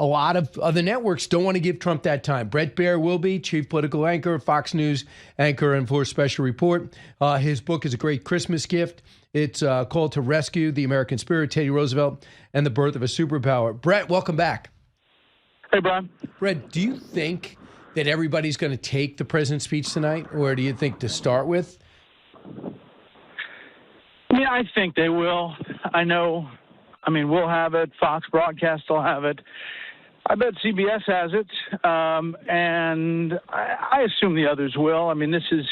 a lot of other networks don't want to give Trump that time. Bret Baier will be chief political anchor, Fox News anchor, and for special report. His book is a great Christmas gift. It's called To Rescue the American Spirit, Teddy Roosevelt and the Birth of a Superpower. Bret, welcome back. Hey, Brian. Bret, do you think that everybody's going to take the president's speech tonight, or do you think to start with? Yeah, I think they will. We'll have it. Fox Broadcast will have it. I bet CBS has it, and I assume the others will. I mean, this is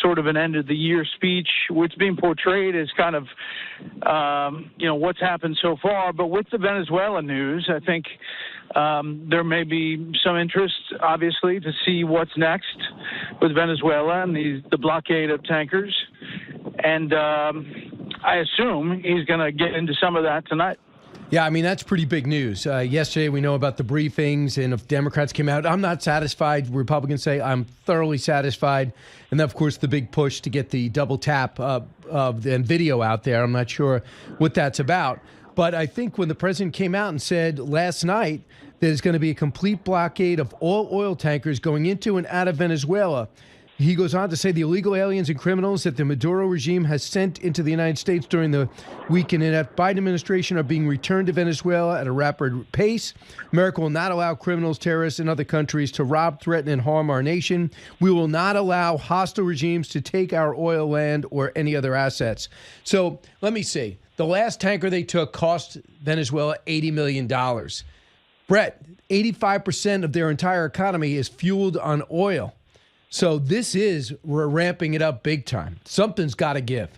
sort of an end-of-the-year speech, which being portrayed as kind of, what's happened so far. But with the Venezuela news, I think there may be some interest, obviously, to see what's next with Venezuela and the blockade of tankers. And I assume he's going to get into some of that tonight. Yeah, I mean, that's pretty big news. Yesterday, we know about the briefings, and if Democrats came out, I'm not satisfied. Republicans say, I'm thoroughly satisfied. And then, of course, the big push to get the double tap of the video out there. I'm not sure what that's about. But I think when the president came out and said last night that there's going to be a complete blockade of all oil tankers going into and out of Venezuela, he goes on to say the illegal aliens and criminals that the Maduro regime has sent into the United States during the weekend in the Biden administration are being returned to Venezuela at a rapid pace. America will not allow criminals, terrorists, and other countries to rob, threaten, and harm our nation. We will not allow hostile regimes to take our oil, land, or any other assets. So let me see. The last tanker they took cost Venezuela $80 million. Bret, 85% of their entire economy is fueled on oil. So we're ramping it up big time. Something's got to give.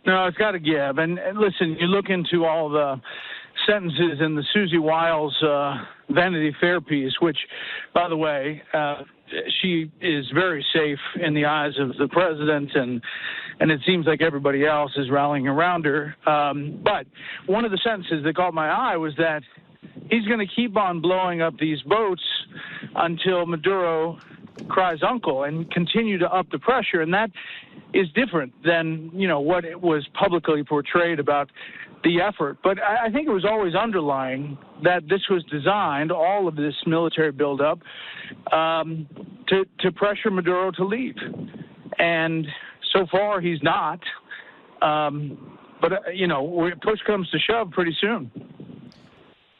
No, it's got to give. And listen, you look into all the sentences in the Susie Wiles Vanity Fair piece, which, by the way, she is very safe in the eyes of the president, and it seems like everybody else is rallying around her. But one of the sentences that caught my eye was that he's going to keep on blowing up these boats until Maduro cries uncle and continue to up the pressure. And that is different than, what it was publicly portrayed about the effort. But I think it was always underlying that this was designed, all of this military buildup, to pressure Maduro to leave. And so far he's not. But push comes to shove pretty soon.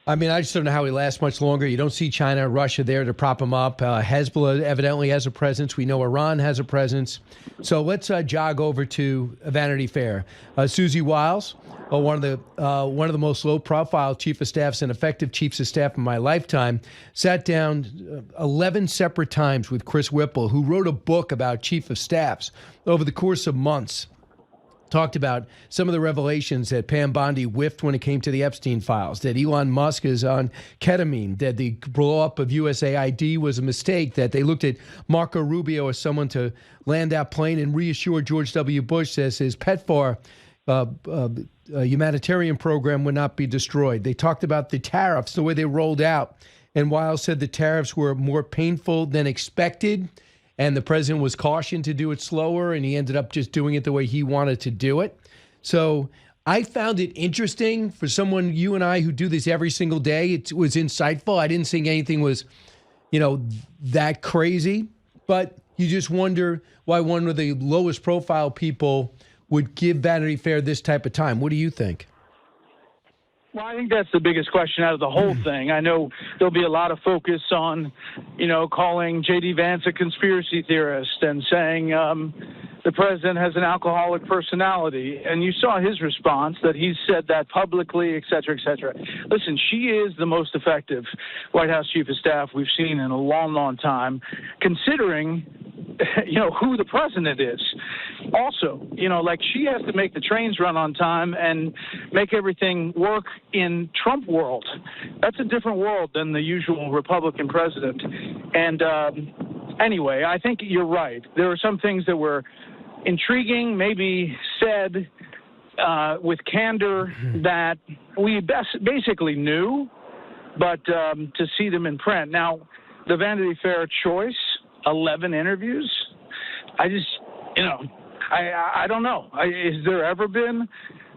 I mean, I just don't know how he lasts much longer. You don't see China or Russia there to prop him up. Hezbollah evidently has a presence. We know Iran has a presence. So let's jog over to Vanity Fair. Susie Wiles, one of the most low-profile chief of staffs and effective chiefs of staff in my lifetime, sat down 11 separate times with Chris Whipple, who wrote a book about chief of staffs over the course of months. Talked about some of the revelations that Pam Bondi whiffed when it came to the Epstein files, that Elon Musk is on ketamine, that the blow-up of USAID was a mistake, that they looked at Marco Rubio as someone to land that plane and reassure George W. Bush that his PEPFAR humanitarian program would not be destroyed. They talked about the tariffs, the way they rolled out, and Wiles said the tariffs were more painful than expected, and the president was cautioned to do it slower, and he ended up just doing it the way he wanted to do it. So I found it interesting for someone, you and I, who do this every single day. It was insightful. I didn't think anything was, that crazy. But you just wonder why one of the lowest profile people would give Vanity Fair this type of time. What do you think? Well, I think that's the biggest question out of the whole thing. I know there'll be a lot of focus on, calling J.D. Vance a conspiracy theorist and saying the president has an alcoholic personality. And you saw his response that he said that publicly, et cetera, et cetera. Listen, she is the most effective White House chief of staff we've seen in a long, long time, considering who the president is. Also, she has to make the trains run on time and make everything work in Trump world. That's a different world than the usual Republican president. And anyway, I think you're right. There were some things that were intriguing, maybe said with candor that we basically knew, but to see them in print. Now, the Vanity Fair choice, 11 interviews, I just, I don't know. Has there ever been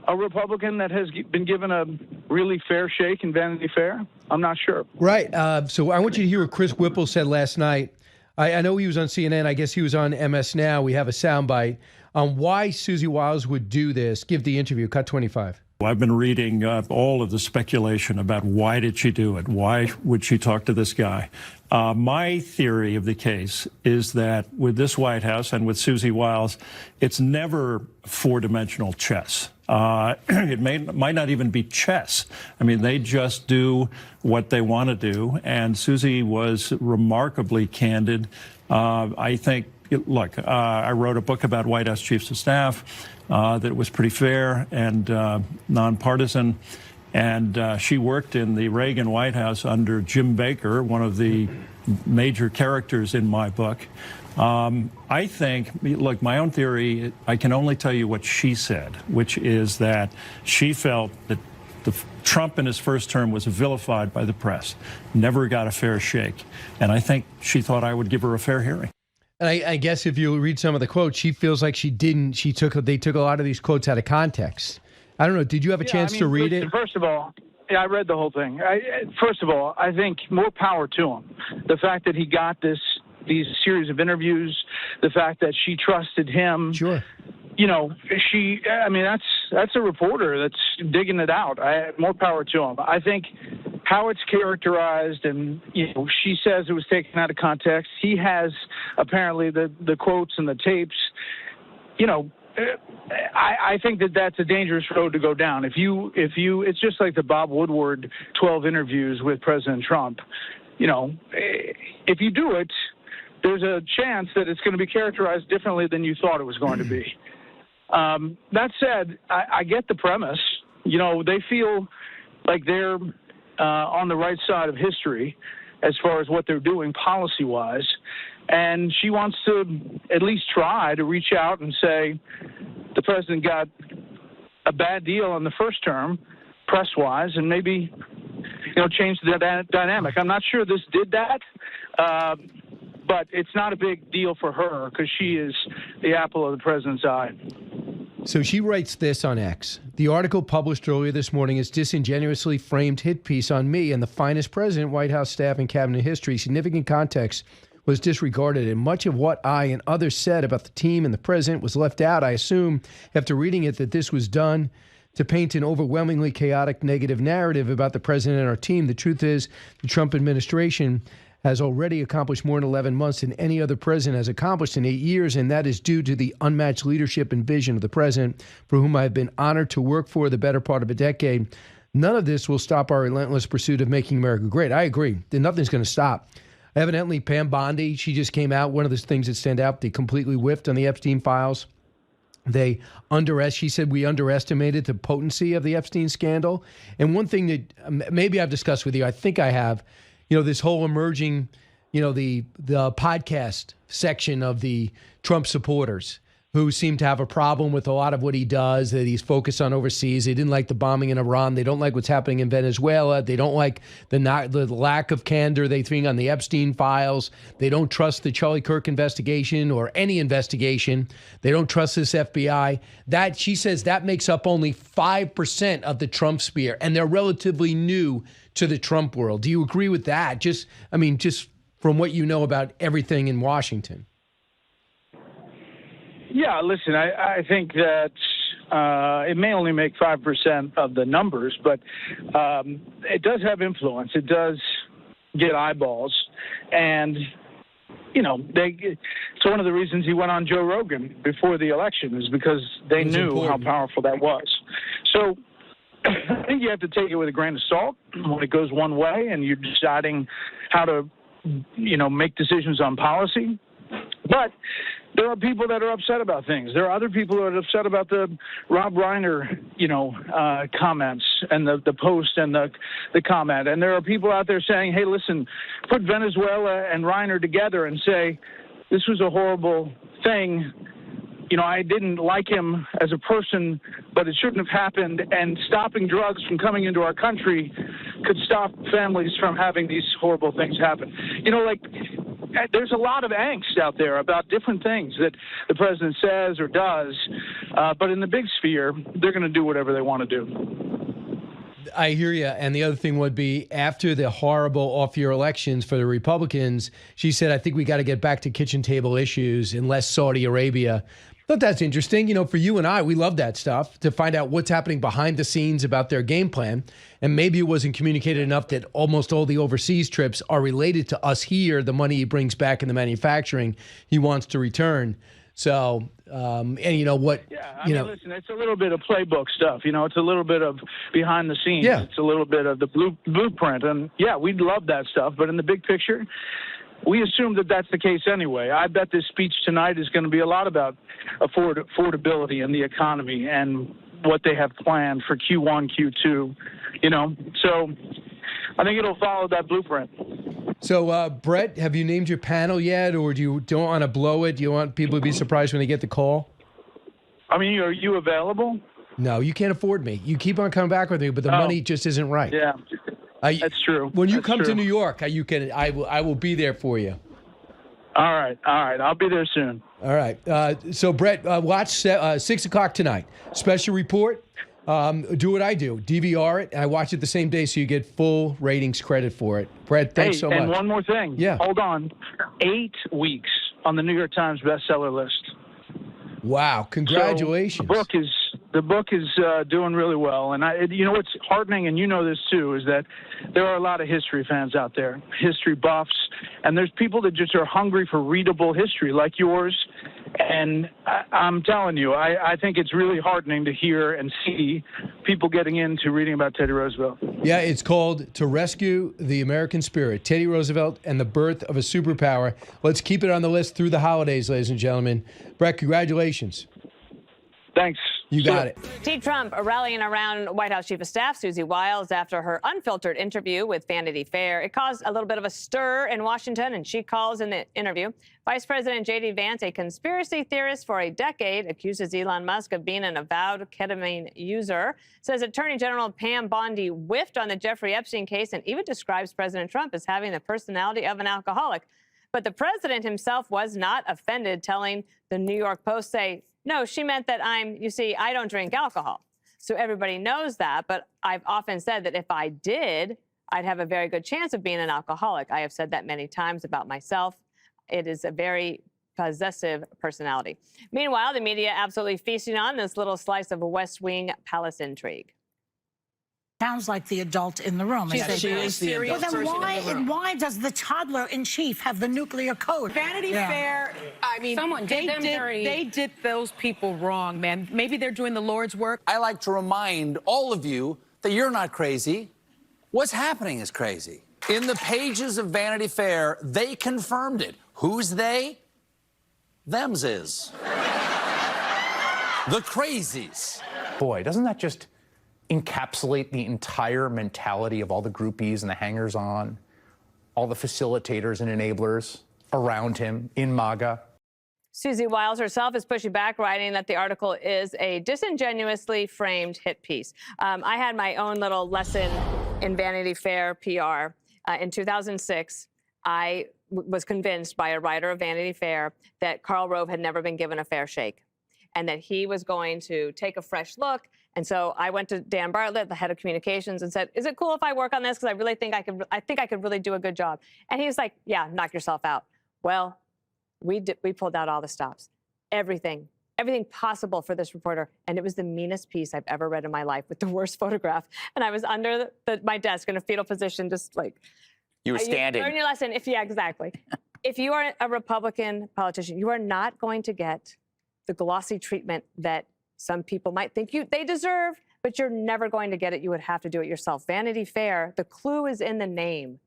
a Republican that has been given a really fair shake in Vanity Fair? I'm not sure. Right. So I want you to hear what Chris Whipple said last night. I know he was on CNN. I guess he was on MS Now. We have a soundbite on why Susie Wiles would do this. Give the interview. Cut 25. I've been reading all of the speculation about why did she do it? Why would she talk to this guy? My theory of the case is that with this White House and with Susie Wiles, it's never four-dimensional chess. It might not even be chess. I mean, they just do what they want to do. And Susie was remarkably candid. I think, look, I wrote a book about White House chiefs of staff that was pretty fair and nonpartisan. And she worked in the Reagan White House under Jim Baker, one of the major characters in my book. I think, look, my own theory, I can only tell you what she said, which is that she felt that Trump in his first term was vilified by the press, never got a fair shake. And I think she thought I would give her a fair hearing. And I guess if you read some of the quotes, she feels like she didn't. They took a lot of these quotes out of context. I don't know. Did you have a chance to read it? First of all, yeah, I read the whole thing. First of all, I think more power to him. The fact that he got these series of interviews, the fact that she trusted him. Sure. You know, that's a reporter that's digging it out. More power to him. I think how it's characterized, and she says it was taken out of context. He has apparently the quotes and the tapes. I think that's a dangerous road to go down. If you, it's just like the Bob Woodward 12 interviews with President Trump. If you do it, there's a chance that it's going to be characterized differently than you thought it was going to be. That said, I get the premise. They feel like they're on the right side of history as far as what they're doing policy-wise. And she wants to at least try to reach out and say the president got a bad deal in the first term, press-wise, and maybe, change the dynamic. I'm not sure this did that, but it's not a big deal for her because she is the apple of the president's eye. So she writes this on X. The article published earlier this morning is disingenuously framed hit piece on me and the finest president, White House staff, and cabinet history. Significant context was disregarded, and much of what I and others said about the team and the president was left out. I assume, after reading it, that this was done to paint an overwhelmingly chaotic negative narrative about the president and our team. The truth is, the Trump administration has already accomplished more in 11 months than any other president has accomplished in 8 years, and that is due to the unmatched leadership and vision of the president, for whom I have been honored to work for the better part of a decade. None of this will stop our relentless pursuit of making America great. I agree. Nothing's going to stop. Evidently, Pam Bondi, she just came out. One of the things that stand out, they completely whiffed on the Epstein files. She said we underestimated the potency of the Epstein scandal. And one thing that maybe I've discussed with you, I think I have, this whole emerging, the podcast section of the Trump supporters who seem to have a problem with a lot of what he does, that he's focused on overseas. They didn't like the bombing in Iran. They don't like what's happening in Venezuela. They don't like the lack of candor they think on the Epstein files. They don't trust the Charlie Kirk investigation or any investigation. They don't trust this FBI. That, she says, that makes up only 5% of the Trump sphere, and they're relatively new to the Trump world. Do you agree with that? Just from what you know about everything in Washington. Yeah, listen, I think that it may only make 5% of the numbers, but it does have influence. It does get eyeballs. And, it's one of the reasons he went on Joe Rogan before the election, is because they knew how powerful that was. So I think you have to take it with a grain of salt when it goes one way and you're deciding how to, make decisions on policy. But there are people that are upset about things. There are other people who are upset about the Rob Reiner, comments and the post and the comment. And there are people out there saying, hey, listen, put Venezuela and Reiner together and say, this was a horrible thing. I didn't like him as a person, but it shouldn't have happened. And stopping drugs from coming into our country could stop families from having these horrible things happen. There's a lot of angst out there about different things that the president says or does. But in the big sphere, they're going to do whatever they want to do. I hear you. And the other thing would be after the horrible off-year elections for the Republicans, she said, I think we got to get back to kitchen table issues and less Saudi Arabia. But that's interesting. You know, for you and I, we love that stuff to find out what's happening behind the scenes about their game plan. And maybe it wasn't communicated enough that almost all the overseas trips are related to us here, the money he brings back in the manufacturing he wants to return. So, and you know what? Yeah, I mean, listen, it's a little bit of playbook stuff. You know, it's a little bit of behind the scenes. Yeah. It's a little bit of the blueprint. And, yeah, we'd love that stuff. But in the big picture, we assume that that's the case anyway. I bet this speech tonight is going to be a lot about affordability and the economy and what they have planned for Q1, Q2, you know. So I think it'll follow that blueprint. So, Brett, have you named your panel yet, or don't want to blow it? Do you want people to be surprised when they get the call? I mean, are you available? No, you can't afford me. You keep on coming back with me, but the money just isn't right. Yeah, that's true. When you come to New York, I will be there for you. All right. I'll be there soon. All right. So, Brett, watch 6 o'clock tonight. Special report. Do what I do. DVR it. And I watch it the same day so you get full ratings credit for it. Brett, thanks so much. And one more thing. Yeah. Hold on. 8 weeks on the New York Times bestseller list. Wow. Congratulations. So the book is doing really well. And you know what's heartening, and you know this too, is that there are a lot of history fans out there, history buffs, and there's people that just are hungry for readable history like yours. And I'm telling you, I think it's really heartening to hear and see people getting into reading about Teddy Roosevelt. Yeah, it's called To Rescue the American Spirit, Teddy Roosevelt and the Birth of a Superpower. Let's keep it on the list through the holidays, ladies and gentlemen. Brett, congratulations. Thanks. You got it. Team Trump rallying around White House Chief of Staff Susie Wiles after her unfiltered interview with Vanity Fair. It caused a little bit of a stir in Washington, and she calls in the interview. Vice President J.D. Vance, a conspiracy theorist for a decade, accuses Elon Musk of being an avowed ketamine user, says Attorney General Pam Bondi whiffed on the Jeffrey Epstein case, and even describes President Trump as having the personality of an alcoholic. But the president himself was not offended, telling the New York Post, no, she meant that I don't drink alcohol. So everybody knows that, but I've often said that if I did, I'd have a very good chance of being an alcoholic. I have said that many times about myself. It is a very possessive personality. Meanwhile, the media absolutely feasting on this little slice of a West Wing palace intrigue. Sounds like the adult in the room. She is the adult. Well, then why does the toddler in chief have the nuclear code? Vanity Fair, I mean, they did those people wrong, man. Maybe they're doing the Lord's work. I like to remind all of you that you're not crazy. What's happening is crazy. In the pages of Vanity Fair, they confirmed it. Who's they? Them's is. The crazies. Boy, doesn't that just encapsulate the entire mentality of all the groupies and the hangers-on, all the facilitators and enablers around him in MAGA? Susie Wiles herself is pushing back, writing that the article is a disingenuously framed hit piece. I had my own little lesson in Vanity Fair PR. In 2006, I was convinced by a writer of Vanity Fair that Karl Rove had never been given a fair shake and that he was going to take a fresh look. And so I went to Dan Bartlett, the head of communications, and said, is it cool if I work on this? Because I really think I could really do a good job. And he was like, yeah, knock yourself out. Well, we pulled out all the stops, everything possible for this reporter. And it was the meanest piece I've ever read in my life with the worst photograph. And I was under my desk in a fetal position, just like. You were standing. Learn your lesson. Exactly. If you are a Republican politician, you are not going to get the glossy treatment that some people might think they deserve, but you're never going to get it. You would have to do it yourself. Vanity Fair, the clue is in the name,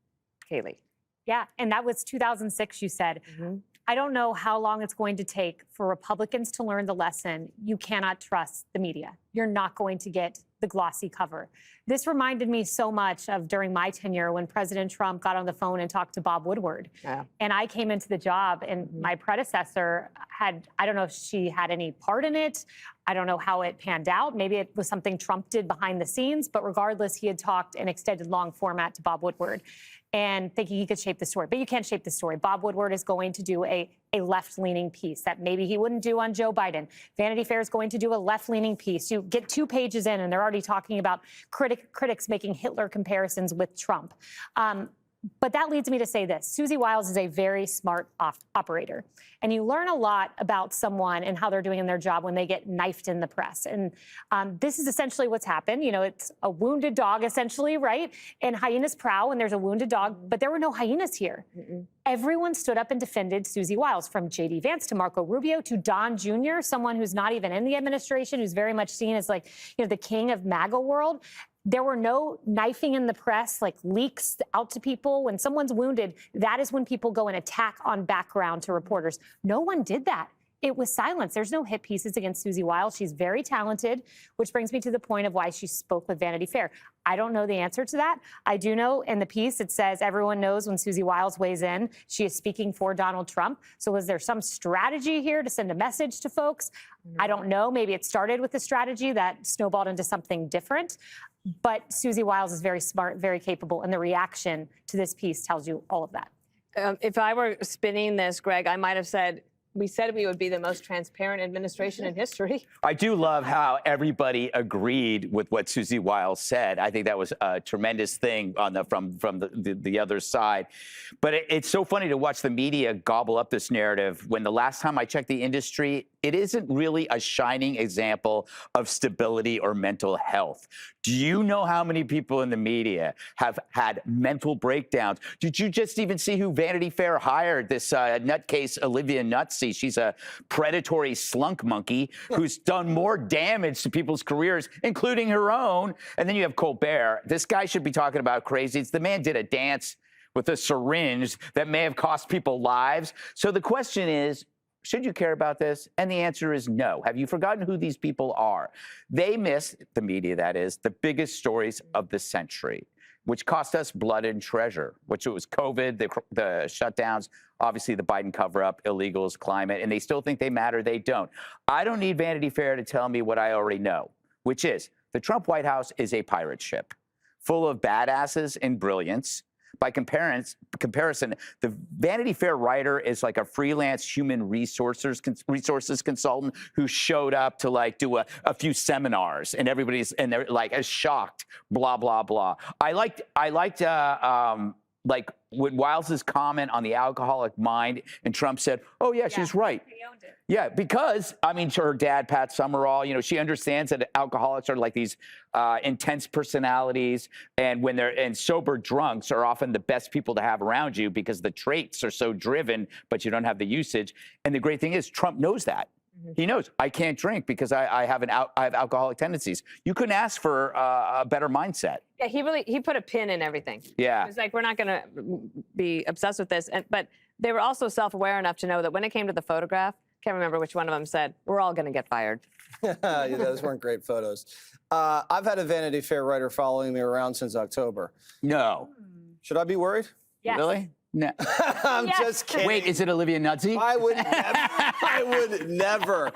Kaylee. Yeah, and that was 2006, you said. Mm-hmm. I don't know how long it's going to take for Republicans to learn the lesson. You cannot trust the media. You're not going to get the glossy cover. This reminded me so much of during my tenure when President Trump got on the phone and talked to Bob Woodward. Yeah. And I came into the job and my predecessor I don't know if she had any part in it. I don't know how it panned out. Maybe it was something Trump did behind the scenes, but regardless, he had talked in extended long format to Bob Woodward. and thinking he could shape the story. But you can't shape the story. Bob Woodward is going to do a left-leaning piece that maybe he wouldn't do on Joe Biden. Vanity Fair is going to do a left-leaning piece. You get 2 pages in, and they're already talking about critics making Hitler comparisons with Trump. But that leads me to say this. Susie Wiles is a very smart operator. And you learn a lot about someone and how they're doing in their job when they get knifed in the press. And this is essentially what's happened. You know, it's a wounded dog, essentially, right? And hyenas prowl when there's a wounded dog, but there were no hyenas here. Everyone stood up and defended Susie Wiles, from J.D. Vance to Marco Rubio to Don Jr., someone who's not even in the administration, who's very much seen as, like, you know, the king of MAGA world. There were no knifing in the press, like leaks out to people. When someone's wounded, that is when people go and attack on background to reporters. No one did that. It was silence. There's no hit pieces against Susie Wiles. She's very talented, which brings me to the point of why she spoke with Vanity Fair. I don't know the answer to that. I do know in the piece it says everyone knows when Susie Wiles weighs in, she is speaking for Donald Trump. So was there some strategy here to send a message to folks? I don't know. Maybe it started with a strategy that snowballed into something different. But Susie Wiles is very smart, very capable, and the reaction to this piece tells you all of that. If I were spinning this, Greg, I might have said, we said we would be the most transparent administration in history. I do love how everybody agreed with what Susie Wiles said. I think that was a tremendous thing on from the other side. But it's so funny to watch the media gobble up this narrative when the last time I checked the industry, it isn't really a shining example of stability or mental health. Do you know how many people in the media have had mental breakdowns? Did you just even see who Vanity Fair hired, this nutcase Olivia Nutsey? She's a predatory slunk monkey who's done more damage to people's careers, including her own. And then you have Colbert. This guy should be talking about crazies. The man did a dance with a syringe that may have cost people lives. So the question is, should you care about this? And the answer is no. Have you forgotten who these people are? They miss, the media that is, the biggest stories of the century, which cost us blood and treasure, which it was COVID, the shutdowns, obviously the Biden cover-up, illegals, climate, and they still think they matter. They don't. I don't need Vanity Fair to tell me what I already know, which is the Trump White House is a pirate ship full of badasses and brilliance. By comparison, the Vanity Fair writer is like a freelance human resources consultant who showed up to like do a few seminars, and they're like as shocked, blah blah blah. I liked like Wiles's comment on the alcoholic mind, and Trump said, "Oh yeah, she's right." He owned it. Yeah, because, I mean, to her dad, Pat Summerall, you know, she understands that alcoholics are like these intense personalities, and sober drunks are often the best people to have around you because the traits are so driven, but you don't have the usage. And the great thing is, Trump knows that. He knows, I can't drink because I have alcoholic tendencies. You couldn't ask for a better mindset. Yeah, he put a pin in everything. Yeah. It was like, we're not going to be obsessed with this. But they were also self-aware enough to know that when it came to the photograph, can't remember which one of them said, we're all going to get fired. Yeah, those weren't great photos. I've had a Vanity Fair writer following me around since October. No. Should I be worried? Yes. Really? No. I'm just kidding. Wait, is it Olivia Nutsey? I would never.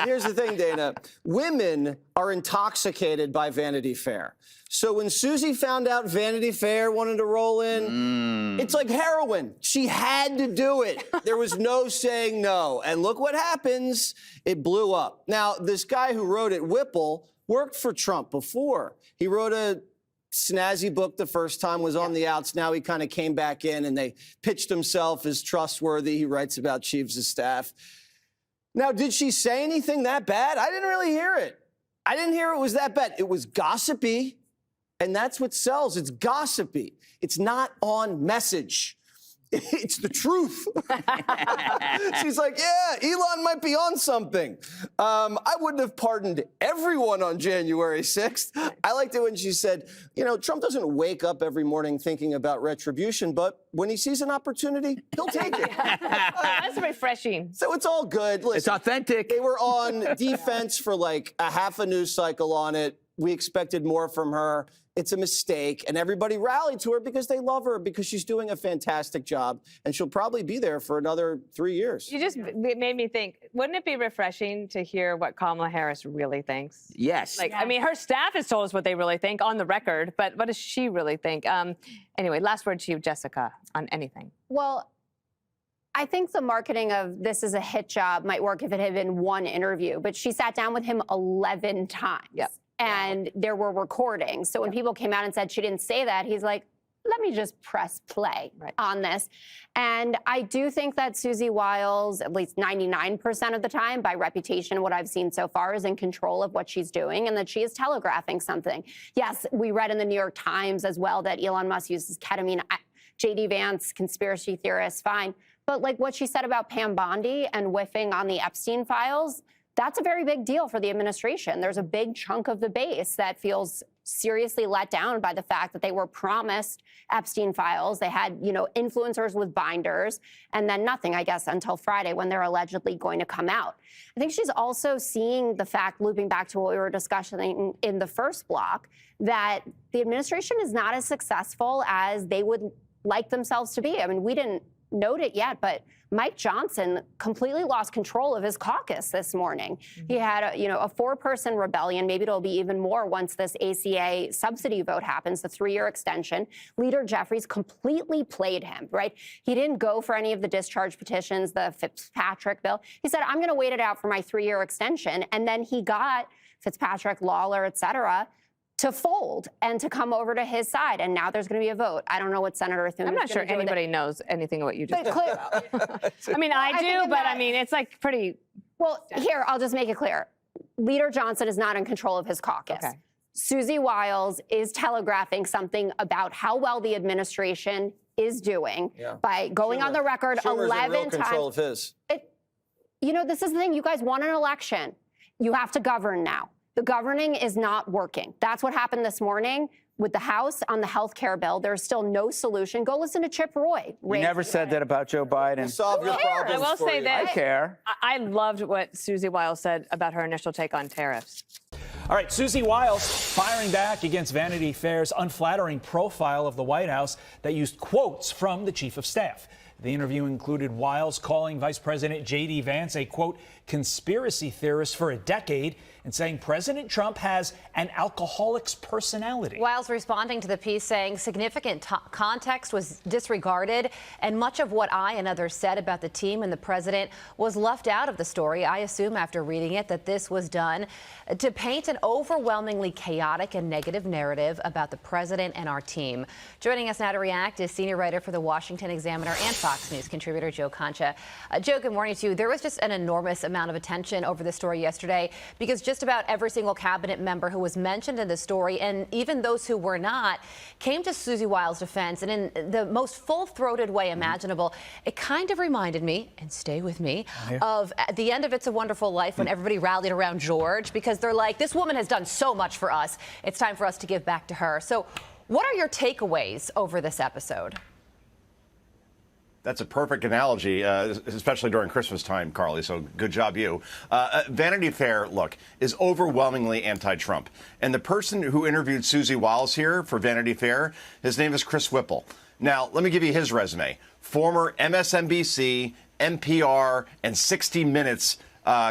Here's the thing, Dana. Women are intoxicated by Vanity Fair. So when Susie found out Vanity Fair wanted to roll in, it's like heroin. She had to do it. There was no saying no. And look what happens. It blew up. Now, this guy who wrote it, Whipple, worked for Trump before. He wrote a snazzy book the first time, was on the outs. Now he kind of came back in and they pitched himself as trustworthy. He writes about chiefs of staff. Now, did she say anything that bad? I didn't really hear it. I didn't hear it was that bad. It was gossipy, and that's what sells. It's gossipy. It's not on message. It's the truth. She's like, yeah, Elon might be on something. I wouldn't have pardoned everyone on January 6th. I liked it when she said, you know, Trump doesn't wake up every morning thinking about retribution, but when he sees an opportunity, he'll take it. That's refreshing. So it's all good. Listen, it's authentic. They were on defense for like a half a news cycle on it. We expected more from her. It's a mistake. And everybody rallied to her because they love her, because she's doing a fantastic job. And she'll probably be there for another 3 years. You just made me think, wouldn't it be refreshing to hear what Kamala Harris really thinks? Yes. Like, I mean, her staff has told us what they really think on the record, but what does she really think? Anyway, last word to you, Jessica, on anything. Well, I think the marketing of this is a hit job might work if it had been one interview, but she sat down with him 11 times. Yep. And there were recordings. So when people came out and said she didn't say that, he's like, let me just press play on this. And I do think that Susie Wiles, at least 99% of the time, by reputation, what I've seen so far, is in control of what she's doing and that she is telegraphing something. Yes, we read in the New York Times as well that Elon Musk uses ketamine. J.D. Vance, conspiracy theorist, fine. But like what she said about Pam Bondi and whiffing on the Epstein files, that's a very big deal for the administration. There's a big chunk of the base that feels seriously let down by the fact that they were promised Epstein files. They had, you know, influencers with binders, and then nothing, I guess, until Friday when they're allegedly going to come out. I think she's also seeing the fact, looping back to what we were discussing in the first block, that the administration is not as successful as they would like themselves to be. I mean, we didn't note it yet, but Mike Johnson completely lost control of his caucus this morning. He had a 4-person rebellion. Maybe it'll be even more once this ACA subsidy vote happens, the 3-year extension. Leader Jeffries completely played him, right? He didn't go for any of the discharge petitions, the Fitzpatrick bill. He said, I'm going to wait it out for my 3-year extension. And then he got Fitzpatrick, Lawler, et cetera, to fold and to come over to his side. And now there's going to be a vote. I don't know what Senator Thune is. I'm not sure anybody knows anything of what you just said. I mean, I do, but I mean, it's like pretty. Well, here, I'll just make it clear. Leader Johnson is not in control of his caucus. Okay. Susie Wiles is telegraphing something about how well the administration is doing by going on the record Schumer's 11 in real times. Control of his. This is the thing. You guys won an election. You have to govern now. The governing is not working. That's what happened this morning with the House on the health care bill. There's still no solution. Go listen to Chip Roy. You never said that about Joe Biden. Solve your problems. I will say that I care. I loved what Susie Wiles said about her initial take on tariffs. All right, Susie Wiles firing back against Vanity Fair's unflattering profile of the White House that used quotes from the chief of staff. The interview included Wiles calling Vice President J.D. Vance a, quote, conspiracy theorist for a decade and saying President Trump has an alcoholic's personality. Wiles responding to the piece saying significant context was disregarded and much of what I and others said about the team and the president was left out of the story. I assume after reading it that this was done to paint an overwhelmingly chaotic and negative narrative about the president and our team. Joining us now to react is senior writer for the Washington Examiner and Fox News contributor Joe Concha. Joe, good morning to you. There was just an enormous amount of attention over this story yesterday because just about every single cabinet member who was mentioned in the story, and even those who were not, came to Susie Wiles' defense, and in the most full-throated way imaginable. It kind of reminded me, and stay with me, of at the end of It's a Wonderful Life when everybody rallied around George because they're like, this woman has done so much for us. It's time for us to give back to her. So what are your takeaways over this episode? That's a perfect analogy, especially during Christmas time, Carly, so good job you. Vanity Fair, look, is overwhelmingly anti-Trump. And the person who interviewed Susie Wiles here for Vanity Fair, his name is Chris Whipple. Now, let me give you his resume. Former MSNBC, NPR, and 60 Minutes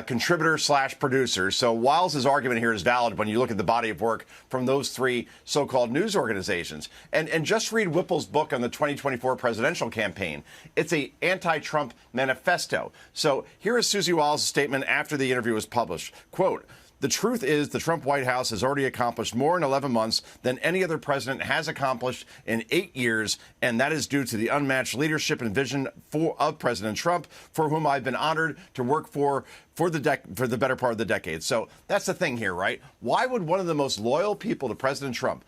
contributor/producer. So Wiles' argument here is valid when you look at the body of work from those 3 so-called news organizations. And just read Whipple's book on the 2024 presidential campaign. It's a anti-Trump manifesto. So here is Susie Wiles' statement after the interview was published. Quote, the truth is the Trump White House has already accomplished more in 11 months than any other president has accomplished in 8 years, and that is due to the unmatched leadership and vision of President Trump, for whom I've been honored to work for the better part of the decade. So that's the thing here, right? Why would one of the most loyal people to President Trump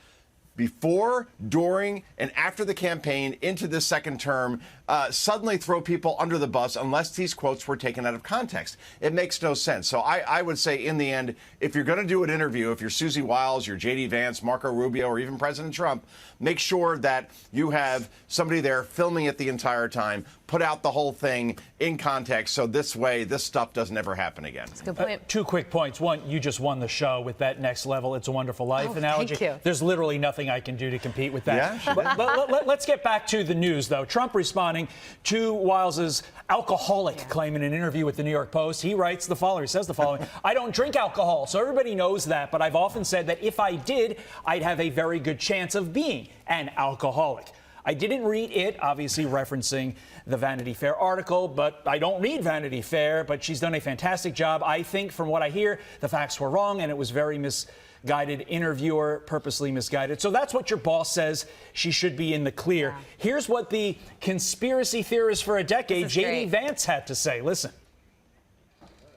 before, during, and after the campaign into this second term suddenly throw people under the bus unless these quotes were taken out of context. It makes no sense. So I would say in the end, if you're going to do an interview, if you're Susie Wiles, you're J.D. Vance, Marco Rubio, or even President Trump, make sure that you have somebody there filming it the entire time, put out the whole thing in context, so this way this stuff doesn't ever happen again. That's a good point. 2 quick points. One, you just won the show with that Next Level, It's a Wonderful Life analogy. Thank you. There's literally nothing I can do to compete with that. Yeah, Let's get back to the news, though. Trump responding to Wiles's alcoholic claim in an interview with the New York Post. He writes the following. He says the following: I don't drink alcohol, so everybody knows that, but I've often said that if I did, I'd have a very good chance of being an alcoholic. I didn't read it, obviously referencing the Vanity Fair article, but I don't read Vanity Fair, but she's done a fantastic job. I think, from what I hear, the facts were wrong, and it was very misguided. Interviewer purposely misguided. So that's what your boss says. She should be in the clear. Yeah. Here's what the conspiracy theorist for a decade, J.D. Vance, had to say. Listen.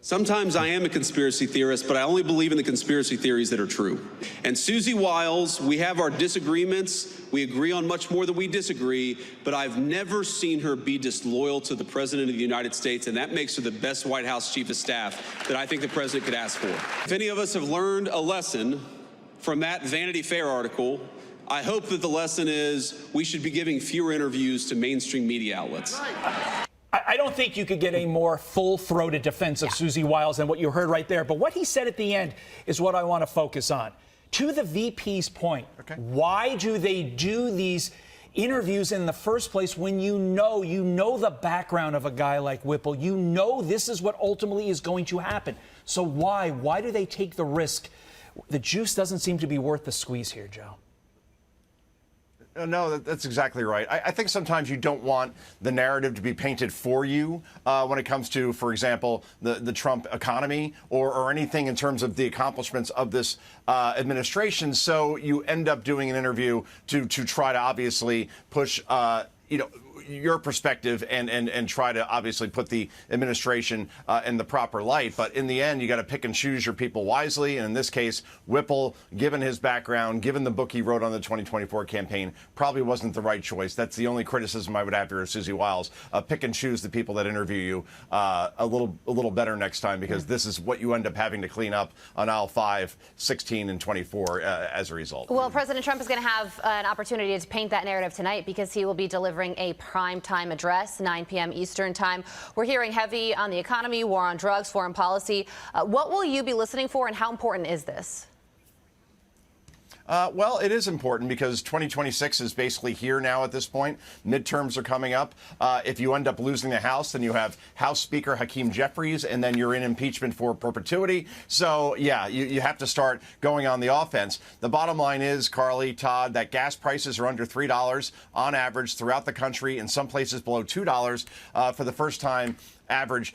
Sometimes I am a conspiracy theorist, but I only believe in the conspiracy theories that are true. And Susie Wiles, we have our disagreements. We agree on much more than we disagree, but I've never seen her be disloyal to the President of the United States, and that makes her the best White House Chief of Staff that I think the President could ask for. If any of us have learned a lesson from that Vanity Fair article, I hope that the lesson is we should be giving fewer interviews to mainstream media outlets. I don't think you could get a more full-throated defense of Susie Wiles than what you heard right there. But what he said at the end is what I want to focus on. To the VP's point, why do they do these interviews in the first place when you know the background of a guy like Whipple? You know this is what ultimately is going to happen. So why? Why do they take the risk? The juice doesn't seem to be worth the squeeze here, Joe. No, that's exactly right. I think sometimes you don't want the narrative to be painted for you when it comes to, for example, the Trump economy or anything in terms of the accomplishments of this administration. So you end up doing an interview to try to obviously push, your perspective and try to obviously put the administration in the proper light. But in the end, you got to pick and choose your people wisely. And in this case, Whipple, given his background, given the book he wrote on the 2024 campaign, probably wasn't the right choice. That's the only criticism I would have here of Susie Wiles. Pick and choose the people that interview you a little better next time, because this is what you end up having to clean up on aisle 5, 16, and 24 as a result. Well, President Trump is going to have an opportunity to paint that narrative tonight because he will be delivering a prime time address, 9 p.m. Eastern time. We're hearing heavy on the economy, war on drugs, foreign policy. What will you be listening for, and how important is this? Well, it is important because 2026 is basically here now at this point. Midterms are coming up. If you end up losing the House, then you have House Speaker Hakeem Jeffries, and then you're in impeachment for perpetuity. So, yeah, you have to start going on the offense. The bottom line is, Carly, Todd, that gas prices are under $3 on average throughout the country, in some places below $2 for the first time average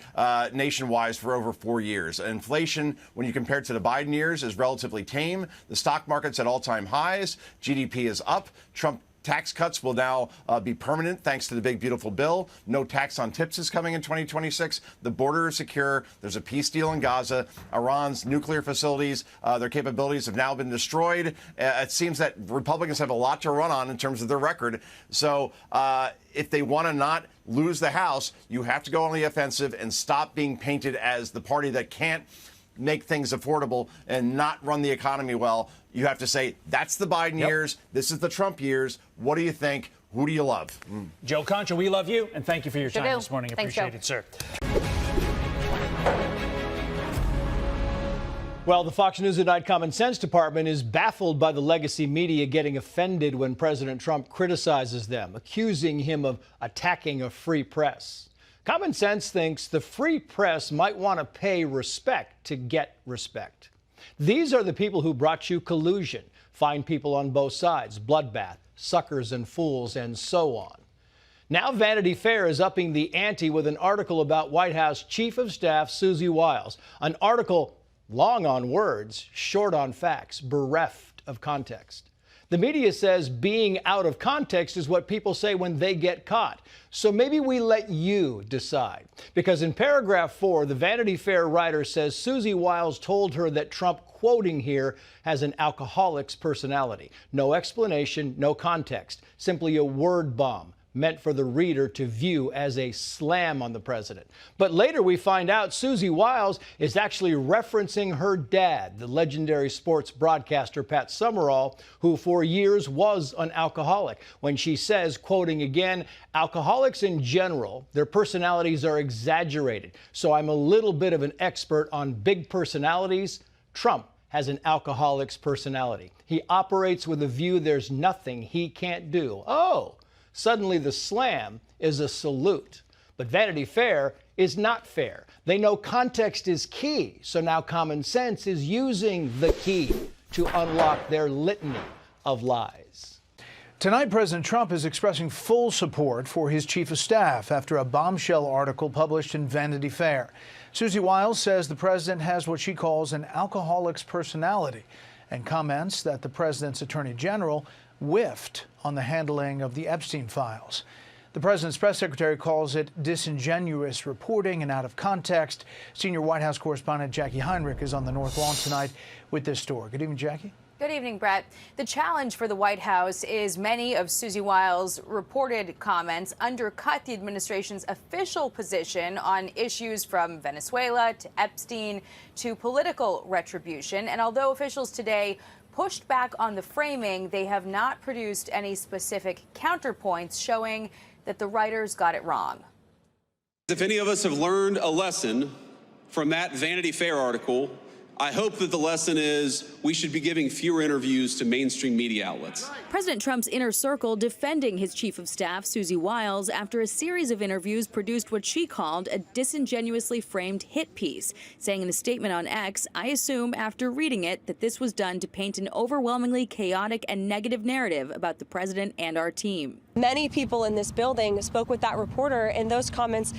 nationwide for over 4 years. Inflation, when you compare it to the Biden years, is relatively tame. The stock market's at all-time highs. GDP is up. Trump tax cuts will now be permanent thanks to the big, beautiful bill. No tax on tips is coming in 2026. The border is secure. There's a peace deal in Gaza. Iran's nuclear facilities, their capabilities have now been destroyed. It seems that Republicans have a lot to run on in terms of their record. So if they want to not lose the House, you have to go on the offensive and stop being painted as the party that can't make things affordable and not run the economy well. You have to say, that's the Biden years. This is the Trump years. What do you think? Who do you love? Joe Concha, we love you, and thank you for your time this morning. Thanks, Appreciate Joe. it, sir. Well, the Fox News at Night Common Sense Department is baffled by the legacy media getting offended when President Trump criticizes them, accusing him of attacking a free press. Common Sense thinks the free press might want to pay respect to get respect. These are the people who brought you collusion, fine people on both sides, bloodbath, suckers and fools, and so on. Now Vanity Fair is upping the ante with an article about White House Chief of Staff Susie Wiles, an article long on words, short on facts, bereft of context. The media says being out of context is what people say when they get caught. So maybe we let you decide. Because in paragraph 4, the Vanity Fair writer says Susie Wiles told her that Trump, quoting here, has an alcoholic's personality. No explanation, no context, simply a word bomb meant for the reader to view as a slam on the president. But later we find out Susie Wiles is actually referencing her dad, the legendary sports broadcaster Pat Summerall, who for years was an alcoholic, when she says, quoting again, alcoholics in general, their personalities are exaggerated. So I'm a little bit of an expert on big personalities. Trump has an alcoholic's personality. He operates with a view there's nothing he can't do. Oh! Suddenly the slam is a salute. But Vanity Fair is not fair. They know context is key, so now common sense is using the key to unlock their litany of lies. Tonight, President Trump is expressing full support for his chief of staff after a bombshell article published in Vanity Fair. Susie Wiles says the president has what she calls an alcoholic's personality and comments that the president's attorney general whiffed on the handling of the Epstein files. The president's press secretary calls it disingenuous reporting and out of context. Senior White House correspondent Jackie Heinrich is on the North Lawn tonight with this story. Good evening, Jackie. Good evening, Brett. The challenge for the White House is many of Susie Wiles' reported comments undercut the administration's official position on issues from Venezuela to Epstein to political retribution. And although officials today pushed back on the framing, they have not produced any specific counterpoints showing that the writers got it wrong. If any of us have learned a lesson from that Vanity Fair article, I hope that the lesson is we should be giving fewer interviews to mainstream media outlets. President Trump's inner circle defending his chief of staff, Susie Wiles, after a series of interviews produced what she called a disingenuously framed hit piece, saying in a statement on X, "I assume after reading it that this was done to paint an overwhelmingly chaotic and negative narrative about the president and our team." Many people in this building spoke with that reporter, and those comments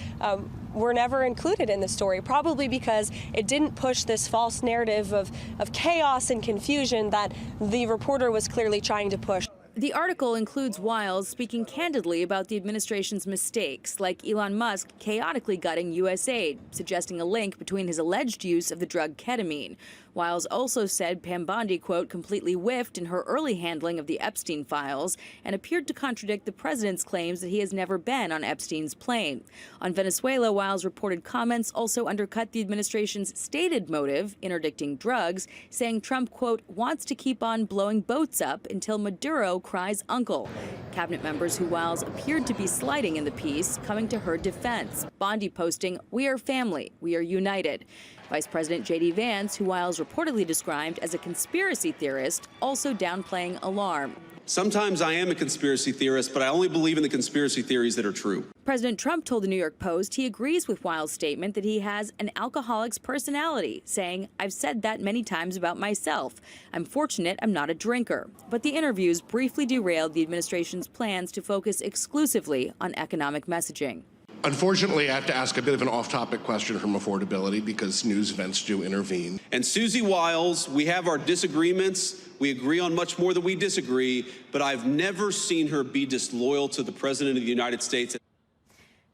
were never included in the story, probably because it didn't push this false narrative of chaos and confusion that the reporter was clearly trying to push. The article includes Wiles speaking candidly about the administration's mistakes, like Elon Musk chaotically gutting U.S. aid, suggesting a link between his alleged use of the drug ketamine. Wiles also said Pam Bondi, quote, completely whiffed in her early handling of the Epstein files and appeared to contradict the president's claims that he has never been on Epstein's plane. On Venezuela, Wiles' reported comments also undercut the administration's stated motive, interdicting drugs, saying Trump, quote, wants to keep on blowing boats up until Maduro cries uncle. Cabinet members who Wiles appeared to be slighting in the piece coming to her defense. Bondi posting, "We are family. We are united." Vice President J.D. Vance, who Wiles reportedly described as a conspiracy theorist, also downplaying alarm. Sometimes I am a conspiracy theorist, but I only believe in the conspiracy theories that are true. President Trump told the New York Post he agrees with Wiles' statement that he has an alcoholic's personality, saying, "I've said that many times about myself. I'm fortunate I'm not a drinker." But the interviews briefly derailed the administration's plans to focus exclusively on economic messaging. Unfortunately, I have to ask a bit of an off-topic question from affordability because news events do intervene. And Susie Wiles, we have our disagreements. We agree on much more than we disagree, but I've never seen her be disloyal to the President of the United States.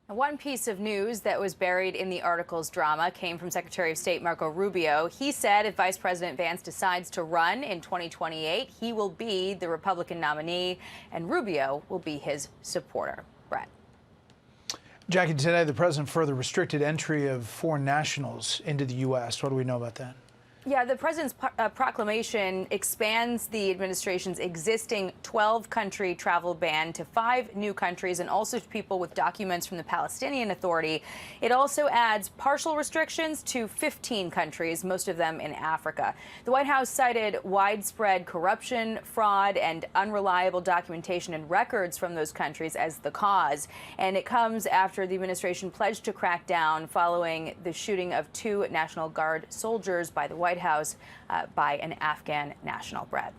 One piece of news that was buried in the article's drama came from Secretary of State Marco Rubio. He said if Vice President Vance decides to run in 2028, he will be the Republican nominee, and Rubio will be his supporter. Brett. Jackie, today the president further restricted entry of foreign nationals into the U.S. What do we know about that? Yeah, the president's proclamation expands the administration's existing 12-country travel ban to 5 new countries and also to people with documents from the Palestinian Authority. It also adds partial restrictions to 15 countries, most of them in Africa. The White House cited widespread corruption, fraud, and unreliable documentation and records from those countries as the cause. And it comes after the administration pledged to crack down following the shooting of 2 National Guard soldiers by the White House by an Afghan national. Brett.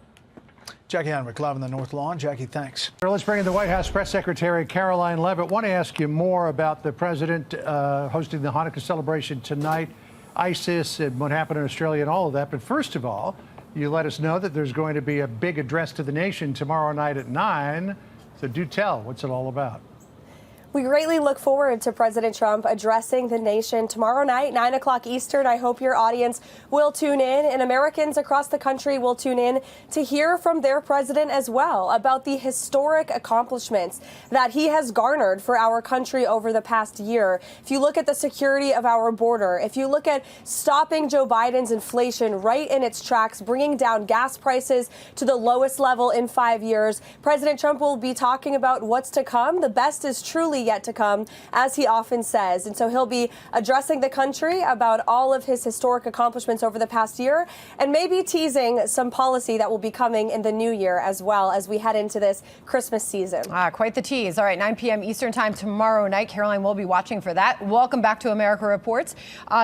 Jackie Heinrich, live on the North Lawn. Jackie, thanks. Let's bring in the White House Press Secretary Caroline Leavitt. Want to ask you more about the president hosting the Hanukkah celebration tonight, ISIS, and what happened in Australia and all of that. But first of all, You let us know that there's going to be a big address to the nation tomorrow night at 9. So do tell, what's it all about? We greatly look forward to President Trump addressing the nation tomorrow night, 9 o'clock Eastern. I hope your audience will tune in, and Americans across the country will tune in to hear from their president as well about the historic accomplishments that he has garnered for our country over the past year. If you look at the security of our border, if you look at stopping Joe Biden's inflation right in its tracks, bringing down gas prices to the lowest level in 5 years, President Trump will be talking about what's to come. The best is truly yet to come, as he often says. And so he'll be addressing the country about all of his historic accomplishments over the past year, and maybe teasing some policy that will be coming in the new year as well as we head into this Christmas season. Quite the tease. All right, 9 p.m. Eastern time tomorrow night. Caroline will be watching for that. Welcome back to America Reports.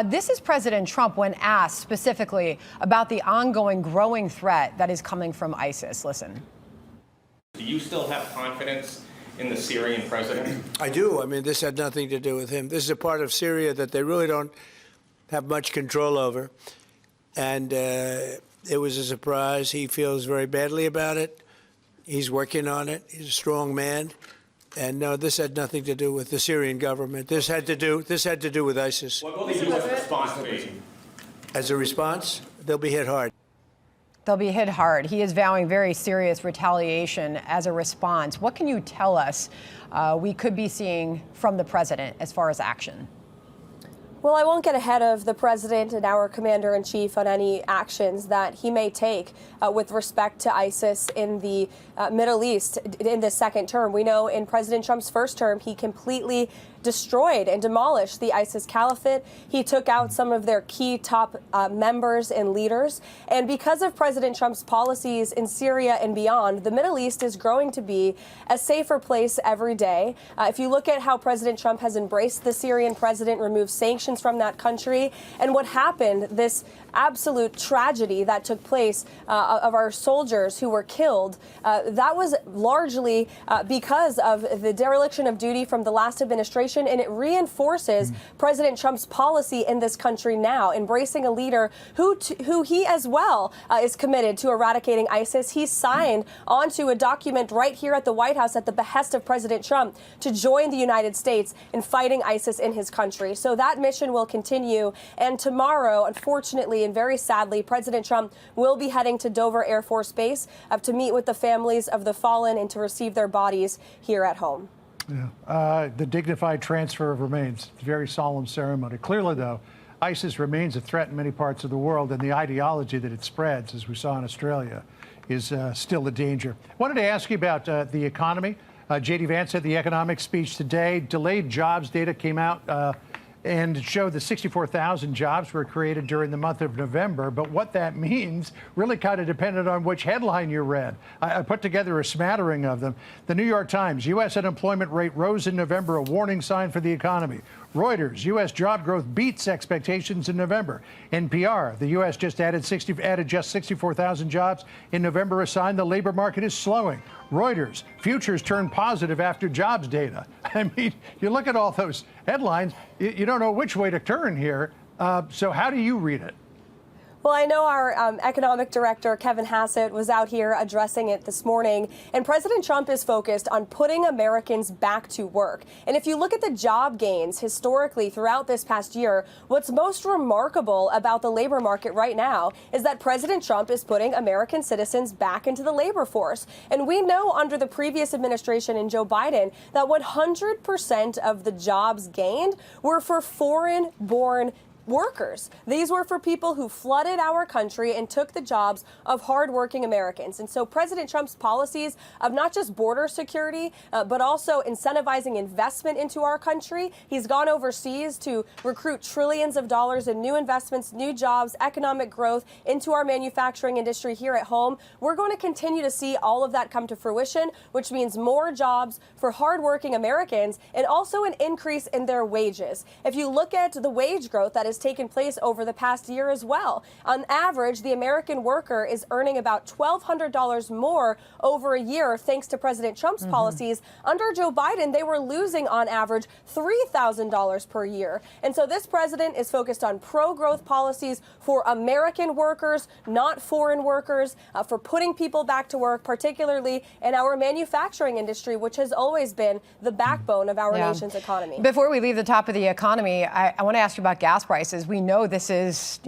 This is President Trump when asked specifically about the ongoing growing threat that is coming from ISIS. Listen. Do you still have confidence in the Syrian president? I do. I mean, this had nothing to do with him. This is a part of Syria that they really don't have much control over. And it was a surprise. He feels very badly about it. He's working on it. He's a strong man. And no, this had nothing to do with the Syrian government. This had to do with ISIS. What will the U.S. response be? As a response, they'll be hit hard. They'll be hit hard. He is vowing very serious retaliation as a response. What can you tell us we could be seeing from the president as far as action? Well, I won't get ahead of the president and our commander-in-chief on any actions that he may take with respect to ISIS in the Middle East in this second term. We know in President Trump's first term, he completely destroyed and demolished the ISIS caliphate. He took out some of their key top members and leaders. And because of President Trump's policies in Syria and beyond, the Middle East is growing to be a safer place every day. If you look at how President Trump has embraced the Syrian president, removed sanctions from that country, and what happened, this absolute tragedy that took place of our soldiers who were killed, that was largely because of the dereliction of duty from the last administration, and it reinforces President Trump's policy in this country now, embracing a leader who he as well is committed to eradicating ISIS. He signed onto a document right here at the White House at the behest of President Trump to join the United States in fighting ISIS in his country. So that mission will continue, and tomorrow, unfortunately, and very sadly, President Trump will be heading to Dover Air Force Base to meet with the families of the fallen and to receive their bodies here at home. Yeah. The dignified transfer of remains. It's a very solemn ceremony. Clearly, though, ISIS remains a threat in many parts of the world, and the ideology that it spreads, as we saw in Australia, is still a danger. I wanted to ask you about the economy. J.D. Vance had the economic speech today. Delayed jobs data came out and it showed that 64,000 jobs were created during the month of November. But what that means really kind of depended on which headline you read. I put together a smattering of them. The New York Times, U.S. unemployment rate rose in November, a warning sign for the economy. Reuters, U.S. job growth beats expectations in November. NPR, the U.S. just added just 64,000 jobs in November, a sign the labor market is slowing. Reuters, futures turn positive after jobs data. I mean, you look at all those headlines, you don't know which way to turn here. So how do you read it? Well, I know our economic director, Kevin Hassett, was out here addressing it this morning, and President Trump is focused on putting Americans back to work. And if you look at the job gains historically throughout this past year, what's most remarkable about the labor market right now is that President Trump is putting American citizens back into the labor force. And we know under the previous administration and Joe Biden that 100% of the jobs gained were for foreign-born workers. These were for people who flooded our country and took the jobs of hardworking Americans. And so President Trump's policies of not just border security, but also incentivizing investment into our country. He's gone overseas to recruit trillions of dollars in new investments, new jobs, economic growth into our manufacturing industry here at home. We're going to continue to see all of that come to fruition, which means more jobs for hardworking Americans and also an increase in their wages. If you look at the wage growth that is has taken place over the past year as well. On average, the American worker is earning about $1,200 more over a year thanks to President Trump's policies. Under Joe Biden, they were losing on average $3,000 per year. And so this president is focused on pro-growth policies for American workers, not foreign workers, for putting people back to work, particularly in our manufacturing industry, which has always been the backbone of our nation's economy. Before we leave the top of the economy, I want to ask you about gas prices. We know this is,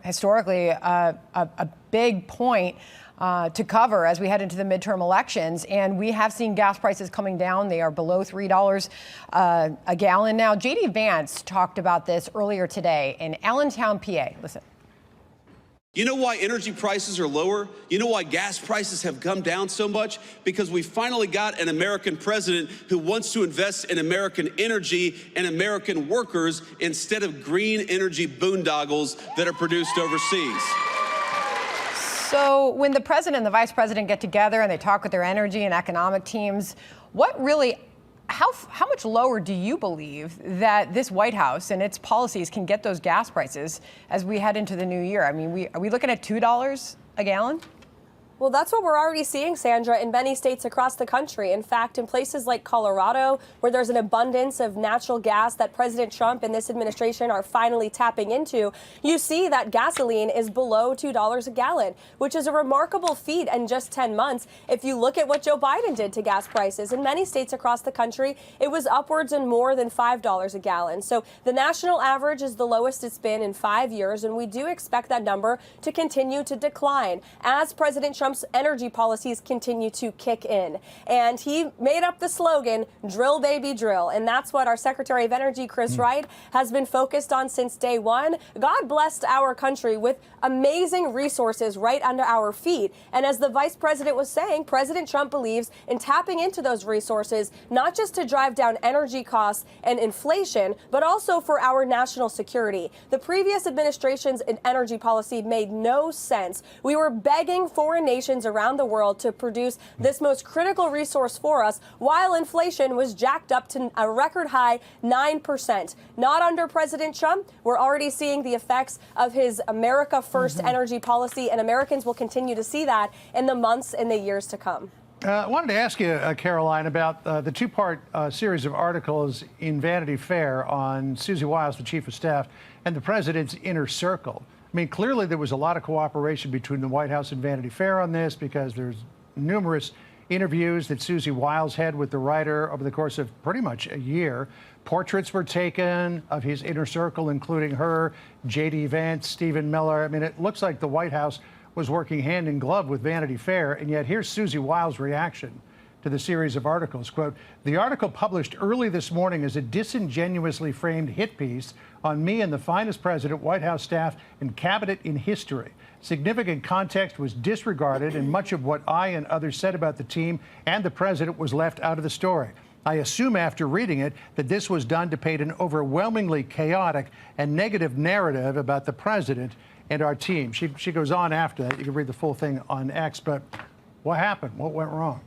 historically a big point to cover as we head into the midterm elections. And we have seen gas prices coming down. They are below $3 a gallon now. J.D. Vance talked about this earlier today in Allentown, PA. Listen. You know why energy prices are lower? You know why gas prices have come down so much? Because we finally got an American president who wants to invest in American energy and American workers instead of green energy boondoggles that are produced overseas. So when the president and the vice president get together and they talk with their energy and economic teams, how much lower do you believe that this White House and its policies can get those gas prices as we head into the new year? I mean, are we looking at $2 a gallon? Well, that's what we're already seeing, Sandra, in many states across the country. In fact, in places like Colorado, where there's an abundance of natural gas that President Trump and this administration are finally tapping into, you see that gasoline is below $2 a gallon, which is a remarkable feat in just 10 months. If you look at what Joe Biden did to gas prices, in many states across the country, it was upwards and more than $5 a gallon. So the national average is the lowest it's been in 5 years, and we do expect that number to continue to decline as President Trump's energy policies continue to kick in. And he made up the slogan, drill, baby, drill. And that's what our Secretary of Energy, Chris Wright, has been focused on since day one. God blessed our country with amazing resources right under our feet. And as the vice president was saying, President Trump believes in tapping into those resources, not just to drive down energy costs and inflation, but also for our national security. The previous administration's energy policy made no sense. We were begging foreign nations around the world to produce this most critical resource for us, while inflation was jacked up to a record high 9%. Not under President Trump. We're already seeing the effects of his America First energy policy, and Americans will continue to see that in the months and the years to come. I wanted to ask you, Caroline, about the two-part series of articles in Vanity Fair on Susie Wiles, the chief of staff, and the president's inner circle. I mean, clearly there was a lot of cooperation between the White House and Vanity Fair on this, because there's numerous interviews that Susie Wiles had with the writer over the course of pretty much a year. Portraits were taken of his inner circle, including her, J.D. Vance, Stephen Miller. I mean, it looks like the White House was working hand in glove with Vanity Fair, and yet here's Susie Wiles' reaction to the series of articles. Quote, "The article published early this morning is a disingenuously framed hit piece on me and the finest president, White House staff, and cabinet in history. Significant context was disregarded, and much of what I and others said about the team and the president was left out of the story. I assume after reading it that this was done to paint an overwhelmingly chaotic and negative narrative about the president and our team." She goes on after that. You can read the full thing on X, but what happened? What went wrong?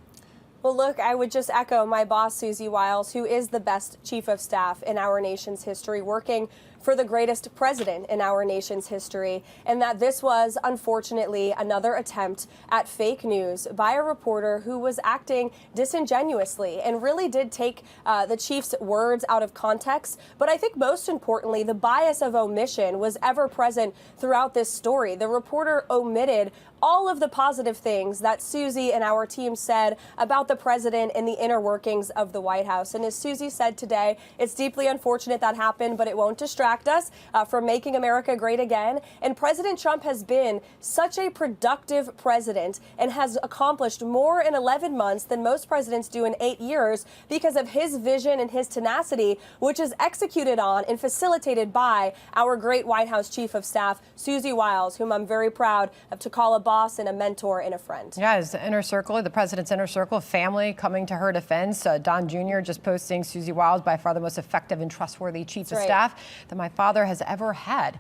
Well, look, I would just echo my boss, Susie Wiles, who is the best chief of staff in our nation's history, working for the greatest president in our nation's history, and that this was, unfortunately, another attempt at fake news by a reporter who was acting disingenuously and really did take the chief's words out of context. But I think most importantly, the bias of omission was ever present throughout this story. The reporter omitted all of the positive things that Susie and our team said about the president and the inner workings of the White House. And as Susie said today, it's deeply unfortunate that happened, but it won't distract us from making America great again. And President Trump has been such a productive president and has accomplished more in 11 months than most presidents do in 8 years because of his vision and his tenacity, which is executed on and facilitated by our great White House chief of staff, Susie Wiles, whom I'm very proud to call a boss and a mentor and a friend. Yeah, his inner circle, the president's inner circle, family coming to her defense. Don Jr. just posting Susie Wiles, by far the most effective and trustworthy chief of staff that my father has ever had.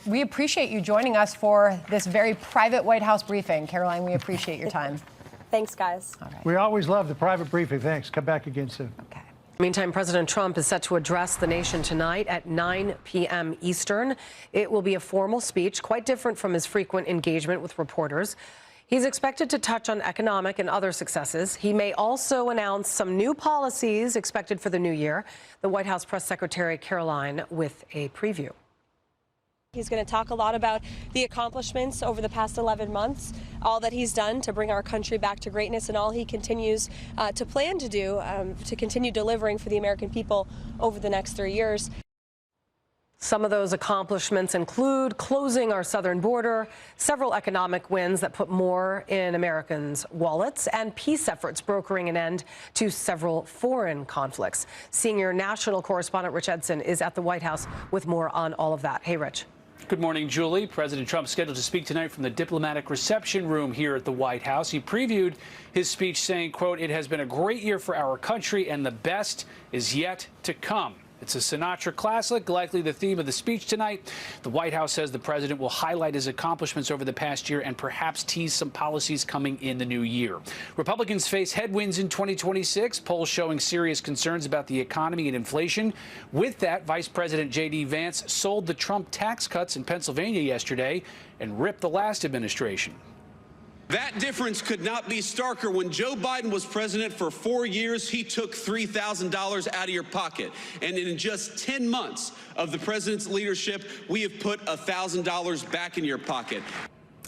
We appreciate you joining us for this very private White House briefing. Caroline, we appreciate your time. Thanks, guys. All right. We always love the private briefing. Thanks. Come back again soon. Okay. Meantime, President Trump is set to address the nation tonight at 9 p.m. Eastern. It will be a formal speech, quite different from his frequent engagement with reporters. He's expected to touch on economic and other successes. He may also announce some new policies expected for the new year. The White House Press Secretary Caroline with a preview. He's going to talk a lot about the accomplishments over the past 11 months, all that he's done to bring our country back to greatness, and all he continues to plan to do to continue delivering for the American people over the next 3 years. Some of those accomplishments include closing our southern border, several economic wins that put more in Americans' wallets, and peace efforts brokering an end to several foreign conflicts. Senior national correspondent Rich Edson is at the White House with more on all of that. Hey, Rich. Good morning, Julie. President Trump scheduled to speak tonight from the diplomatic reception room here at the White House. He previewed his speech saying, quote, "It has been a great year for our country and the best is yet to come." It's a Sinatra classic, likely the theme of the speech tonight. The White House says the president will highlight his accomplishments over the past year and perhaps tease some policies coming in the new year. Republicans face headwinds in 2026, polls showing serious concerns about the economy and inflation. With that, Vice President J.D. Vance sold the Trump tax cuts in Pennsylvania yesterday and ripped the last administration. That difference could not be starker. When Joe Biden was president for 4 years, he took $3,000 out of your pocket. And in just 10 months of the president's leadership, we have put $1,000 back in your pocket.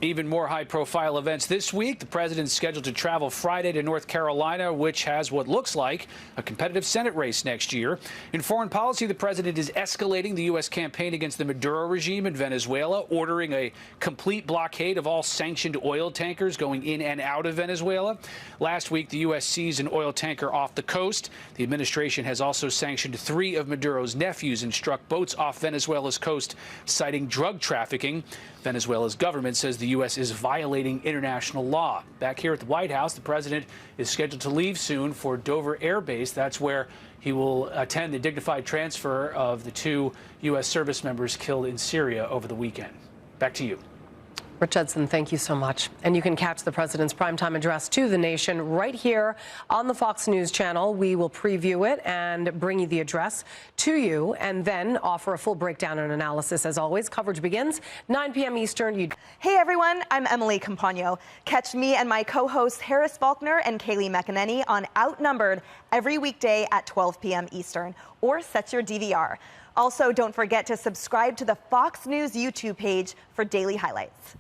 Even more high-profile events this week. The president's scheduled to travel Friday to North Carolina, which has what looks like a competitive Senate race next year. In foreign policy, the president is escalating the U.S. campaign against the Maduro regime in Venezuela, ordering a complete blockade of all sanctioned oil tankers going in and out of Venezuela. Last week, the U.S. seized an oil tanker off the coast. The administration has also sanctioned 3 of Maduro's nephews and struck boats off Venezuela's coast, citing drug trafficking. Venezuela's government says the U.S. is violating international law. Back here at the White House, the president is scheduled to leave soon for Dover Air Base. That's where he will attend the dignified transfer of the 2 U.S. service members killed in Syria over the weekend. Back to you. Rich Edson, thank you so much. And you can catch the president's primetime address to the nation right here on the Fox News channel. We will preview it and bring you the address to you and then offer a full breakdown and analysis. As always, coverage begins 9 p.m. Eastern. Hey, everyone. I'm Emily Campagno. Catch me and my co-hosts Harris Faulkner and Kaylee McEnany on Outnumbered every weekday at 12 p.m. Eastern, or set your DVR. Also, don't forget to subscribe to the Fox News YouTube page for daily highlights.